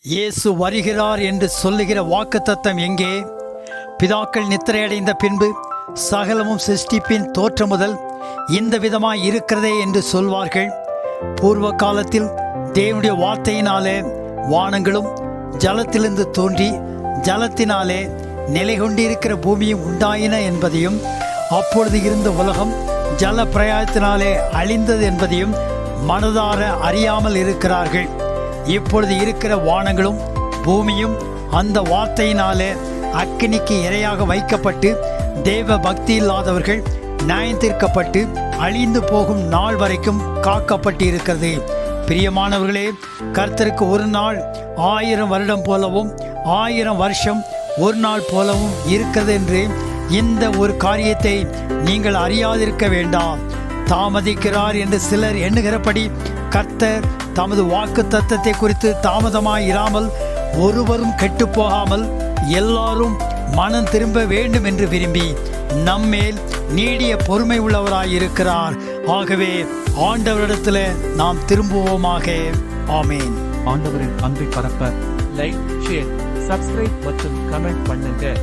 இயேசு வருகிறார் என்று சொல்லுகிற வாக்குத்தத்தம் எங்கே? பிதாக்கள் நித்திரையடைந்த பின்பு சகலமும் சிருஷ்டிப்பின் தோற்றம் முதல் இந்த விதமாய் இருக்கிறதே என்று சொல்வார்கள். பூர்வ காலத்தில் தேவனுடைய வார்த்தையினாலே வானங்களும் ஜலத்திலிருந்து தோன்றி ஜலத்தினாலே நிலை கொண்டிருக்கிற பூமியும் உண்டாயின என்பதையும், அப்பொழுது இருந்த உலகம் ஜல பிரயாயத்தினாலே அழிந்தது என்பதையும் மனதார அறியாமல் இருக்கிறார்கள். இப்பொழுது இருக்கிற வானங்களும் பூமியும் அந்த வார்த்தையினாலே அக்கினிக்கு இரையாக வைக்கப்பட்டு தேவ பக்தி இல்லாதவர்கள் நியாயந்தீர்க்கப்பட்டு அழிந்து போகும் நாள் வரைக்கும் காக்கப்பட்டு இருக்கிறது. பிரியமானவர்களே, கர்த்தருக்கு ஒரு நாள் 1000 வருடம் போலவும் 1000 வருஷம் ஒரு நாள் போலவும் இருக்கிறது என்று இந்த ஒரு காரியத்தை நீங்கள் அறியாதிருக்க வேண்டாம். தாமதிக்கிறார் என்று சிலர் எண்ணுகிறபடி கர்த்தர் தமது வாக்கு தத்தத்தை குறித்து தாமதமாயிராமல் ஒருவரும் கெட்டு போகாமல் எல்லாரும் மனம் திரும்ப வேண்டும் என்று விரும்பி நம்மேல் நீடிய பொறுமை உள்ளவராயிருக்கிறார். ஆகவே ஆண்டவரிடத்தில் நாம் திரும்புவோமாக. ஆமேன். ஆண்டவரின் அன்பை பரப்ப லைக், ஷேர், சப்ஸ்கிரைப் மற்றும் கமெண்ட் பண்ணுங்க.